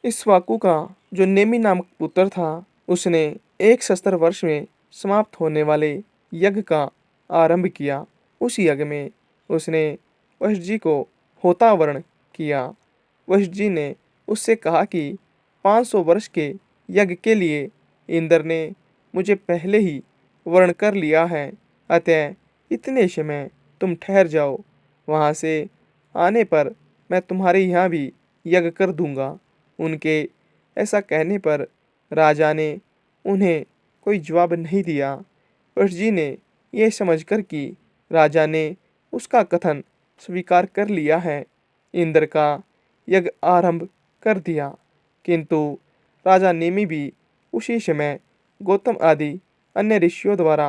इक्ष्वाकु का जो नेमि नामक पुत्र था, उसने 1 सहस्त्र वर्ष में समाप्त होने वाले यज्ञ का आरंभ किया। उस यज्ञ में उसने वशिष्ठ जी को होतावरण किया। वशिष्ठ जी ने उससे कहा कि 500 वर्ष के यज्ञ के लिए इंद्र ने मुझे पहले ही वर्ण कर लिया है, अतः इतने समय तुम ठहर जाओ। वहाँ से आने पर मैं तुम्हारे यहाँ भी यज्ञ कर दूंगा। उनके ऐसा कहने पर राजा ने उन्हें कोई जवाब नहीं दिया। वशिष्ठ जी ने यह समझकर कि राजा ने उसका कथन स्वीकार कर लिया है, इंद्र का यज्ञ आरंभ कर दिया। किंतु राजा नेमि भी उसी समय गौतम आदि अन्य ऋषियों द्वारा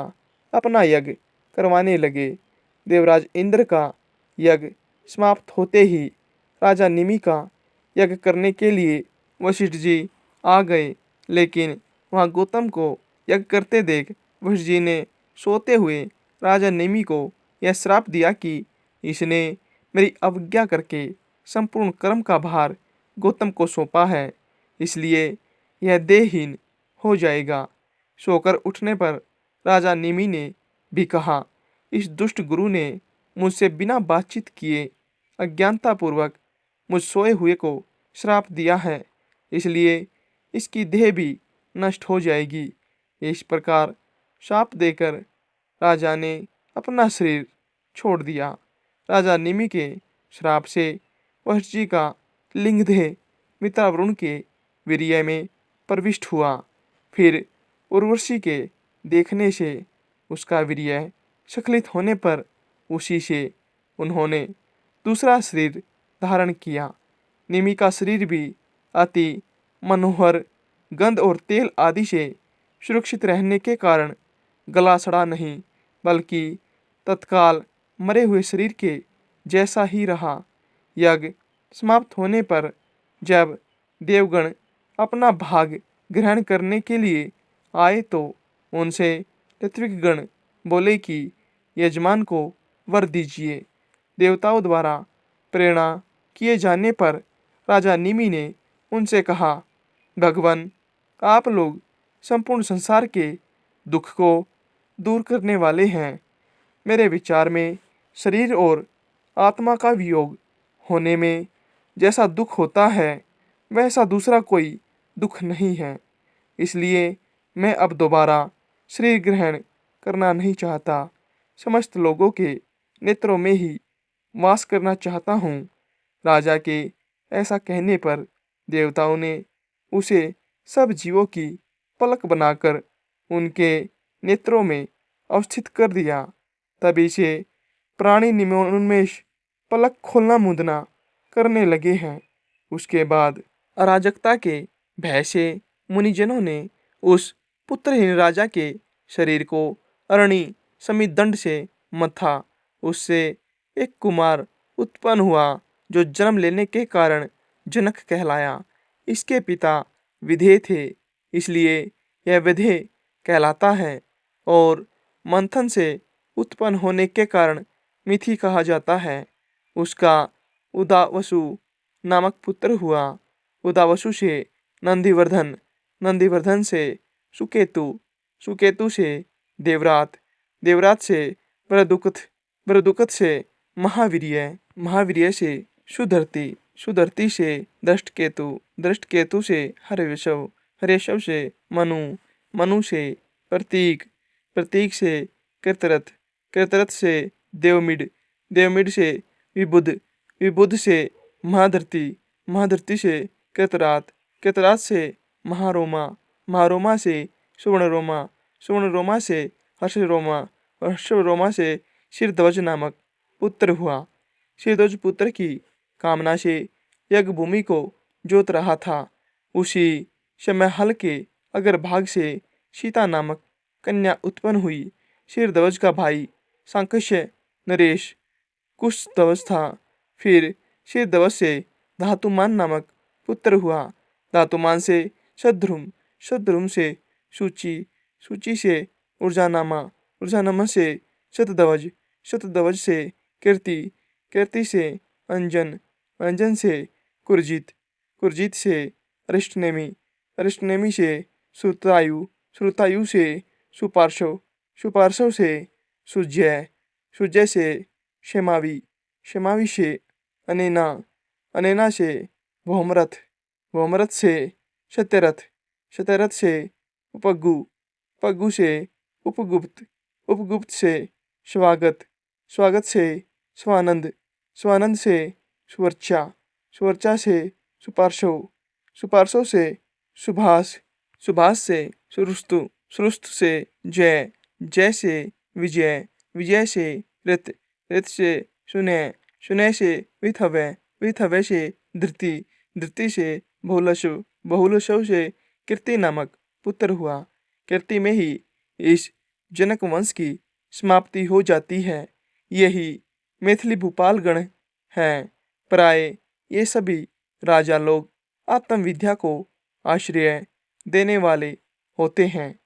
अपना यज्ञ करवाने लगे। देवराज इंद्र का यज्ञ समाप्त होते ही राजा निमि का यज्ञ करने के लिए वशिष्ठ जी आ गए, लेकिन वहाँ गौतम को यज्ञ करते देख वशिष्ठ जी ने सोते हुए राजा निमि को यह श्राप दिया कि इसने मेरी अवज्ञा करके संपूर्ण कर्म का भार गौतम को सौंपा है, इसलिए यह देहहीन हो जाएगा। सोकर उठने पर राजा निमि ने भी कहा, इस दुष्ट गुरु ने मुझसे बिना बातचीत किए अज्ञानतापूर्वक मुझ सोए हुए को श्राप दिया है, इसलिए इसकी देह भी नष्ट हो जाएगी। इस प्रकार शाप देकर राजा ने अपना शरीर छोड़ दिया। राजा निमि के श्राप से वशिष्ठ जी का लिंगदेह मित्रावरुण के वीर्य में प्रविष्ट हुआ। फिर उर्वशी के देखने से उसका वीर्य स्खलित होने पर उसी से उन्होंने दूसरा शरीर धारण किया। निमि का शरीर भी अति मनोहर गंध और तेल आदि से सुरक्षित रहने के कारण गला सड़ा नहीं, बल्कि तत्काल मरे हुए शरीर के जैसा ही रहा। यज्ञ समाप्त होने पर जब देवगण अपना भाग ग्रहण करने के लिए आए तो उनसे ऋत्विक गण बोले कि यजमान को वर दीजिए। देवताओं द्वारा प्रेरणा किए जाने पर राजा निमि ने उनसे कहा, भगवान, आप लोग संपूर्ण संसार के दुख को दूर करने वाले हैं। मेरे विचार में शरीर और आत्मा का वियोग होने में जैसा दुख होता है, वैसा दूसरा कोई दुख नहीं है। इसलिए मैं अब दोबारा शरीर ग्रहण करना नहीं चाहता। समस्त लोगों के नेत्रों में ही वास करना चाहता हूँ। राजा के ऐसा कहने पर देवताओं ने उसे सब जीवों की पलक बनाकर उनके नेत्रों में अवस्थित कर दिया। तभी से प्राणी निमोन्मेष पलक खोलना मूंदना करने लगे हैं। उसके बाद अराजकता के भय से मुनिजनों ने उस पुत्रहीन राजा के शरीर को अरणि समित दंड से मथा। उससे एक कुमार उत्पन्न हुआ जो जन्म लेने के कारण जनक कहलाया। इसके पिता विधेय थे, इसलिए यह विधेय कहलाता है, और मंथन से उत्पन्न होने के कारण मिथि कहा जाता है। उसका उदावसु नामक पुत्र हुआ। उदावसु से नंदिवर्धन, नंदिवर्धन से सुकेतु, सुकेतु से देवरात, देवरात से बरदुकथ, बरदुकथ से महावीर्य, महावीर्य से सुधरती, सुधरती से दृष्टकेतु, दृष्टकेतु से हर्यशव, हर्यशव से मनु, मनु से प्रतीक, प्रतीक से कृतरथ, कृतरथ से देवमिड, देवमिड से विबुध, विबुध से महाधरती, महाधरती से कृतरात, कृतरात से महारोमा, महारोमा से सुवर्णरोमा, सुवर्णरोमा से हर्षरोमा, हर्षरोमा से शिरध्वज नामक पुत्र हुआ। शिरध्वज पुत्र की कामना से यज्ञ भूमि को जोत रहा था। उसी समय हल के अग्रभाग से सीता नामक कन्या उत्पन्न हुई। शिरध्वज का भाई सांकस्य नरेश कुशध्वज था। फिर शिरध्वज से धातुमान नामक पुत्र हुआ। धातुमान से शत्रुम, शत्रुम से सूची, सूची से ऊर्जानामा, ऊर्जानामा से शतध्वज, शतध्वज से कीर्ति, कीर्ति से अंजन, अंजन से कुरजित, कुरजित से अरिष्टनेमि, अरिष्टनेमि से श्रुतायु, श्रुतायु से सुपार्श्व, सुपार्श्व से सुजय, सुजय से क्षेमावी, क्षेमावी से अनेना, अनेना से भौमरथ, भौमरथ से सत्यरथ, सत्यरथ से उपगु, उपगु से उपगुप्त, उपगुप्त से स्वागत, स्वागत से स्वानंद, स्वानंद से सुवर्चा, सुवर्चा से सुपार्श्व, सुपार्श्व से सुभाष, सुभाष से सुरुस्तु, सुरुस्तु से जय, जय से विजय, विजय से ऋत, ऋत से सुनय, सुनय से विथवय, विथवय से धृति, धृति से बहुलशु, बहुलशु से कीर्ति नामक पुत्र हुआ। कीर्ति में ही इस जनक वंश की समाप्ति हो जाती है। यही मैथिली भूपाल गण हैं। प्राय ये सभी राजा लोग आत्मविद्या को आश्रय देने वाले होते हैं।